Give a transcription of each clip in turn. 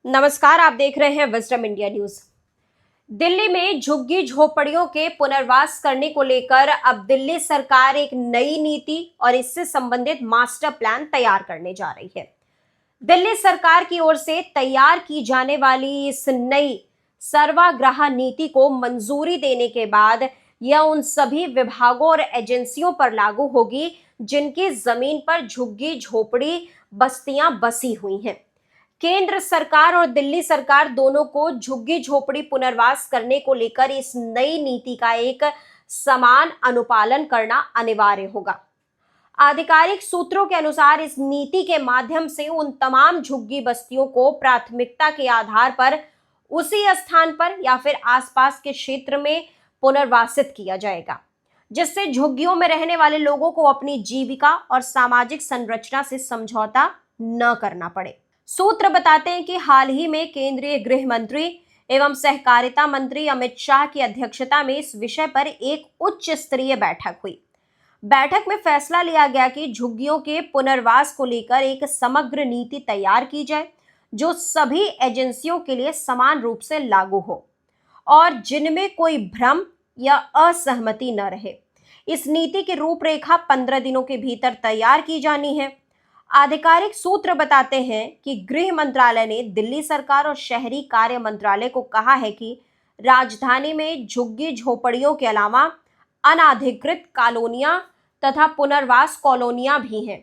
नमस्कार, आप देख रहे हैं विजडम इंडिया न्यूज। दिल्ली में झुग्गी झोपड़ियों के पुनर्वास करने को लेकर अब दिल्ली सरकार एक नई नीति और इससे संबंधित मास्टर प्लान तैयार करने जा रही है। दिल्ली सरकार की ओर से तैयार की जाने वाली इस नई सर्वाग्राह नीति को मंजूरी देने के बाद यह उन सभी विभागों और एजेंसियों पर लागू होगी जिनकी जमीन पर झुग्गी झोपड़ी बस्तियां बसी हुई हैं। केंद्र सरकार और दिल्ली सरकार दोनों को झुग्गी झोपड़ी पुनर्वास करने को लेकर इस नई नीति का एक समान अनुपालन करना अनिवार्य होगा। आधिकारिक सूत्रों के अनुसार इस नीति के माध्यम से उन तमाम झुग्गी बस्तियों को प्राथमिकता के आधार पर उसी स्थान पर या फिर आसपास के क्षेत्र में पुनर्वासित किया जाएगा, जिससे झुग्गियों में रहने वाले लोगों को अपनी जीविका और सामाजिक संरचना से समझौता न करना पड़े। सूत्र बताते हैं कि हाल ही में केंद्रीय गृह मंत्री एवं सहकारिता मंत्री अमित शाह की अध्यक्षता में इस विषय पर एक उच्च स्तरीय बैठक हुई। बैठक में फैसला लिया गया कि झुग्गियों के पुनर्वास को लेकर एक समग्र नीति तैयार की जाए जो सभी एजेंसियों के लिए समान रूप से लागू हो और जिनमें कोई भ्रम या असहमति न रहे। इस नीति की रूपरेखा 15 दिनों के भीतर तैयार की जानी है। आधिकारिक सूत्र बताते हैं कि गृह मंत्रालय ने दिल्ली सरकार और शहरी कार्य मंत्रालय को कहा है कि राजधानी में झुग्गी झोपड़ियों के अलावा अनाधिकृत कॉलोनियां तथा पुनर्वास कॉलोनियां भी हैं।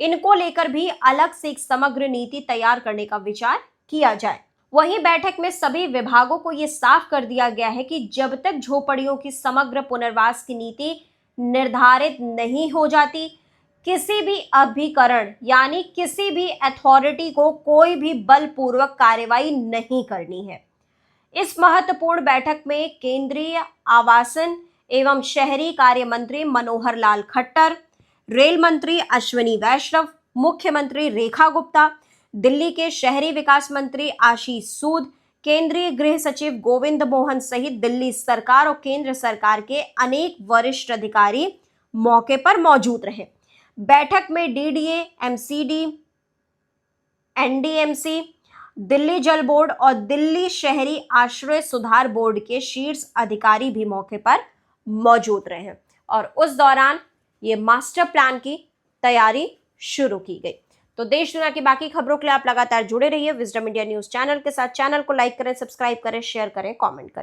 इनको लेकर भी अलग से एक समग्र नीति तैयार करने का विचार किया जाए। वहीं बैठक में सभी विभागों को यह साफ कर दिया गया है कि जब तक झोपड़ियों की समग्र पुनर्वास की नीति निर्धारित नहीं हो जाती, किसी भी अभिकरण यानी किसी भी अथॉरिटी को कोई भी बलपूर्वक कार्रवाई नहीं करनी है। इस महत्वपूर्ण बैठक में केंद्रीय आवासन एवं शहरी कार्य मंत्री मनोहर लाल खट्टर, रेल मंत्री अश्विनी वैष्णव, मुख्यमंत्री रेखा गुप्ता, दिल्ली के शहरी विकास मंत्री आशीष सूद, केंद्रीय गृह सचिव गोविंद मोहन सहित दिल्ली सरकार और केंद्र सरकार के अनेक वरिष्ठ अधिकारी मौके पर मौजूद रहे। बैठक में डीडीए, एमसीडी, एनडीएमसी, दिल्ली जल बोर्ड और दिल्ली शहरी आश्रय सुधार बोर्ड के शीर्ष अधिकारी भी मौके पर मौजूद रहे और उस दौरान ये मास्टर प्लान की तैयारी शुरू की गई। तो देश दुनिया की बाकी खबरों के लिए आप लगातार जुड़े रहिए विजडम इंडिया न्यूज चैनल के साथ। चैनल को लाइक करें, सब्सक्राइब करें, शेयर करें, कमेंट करें।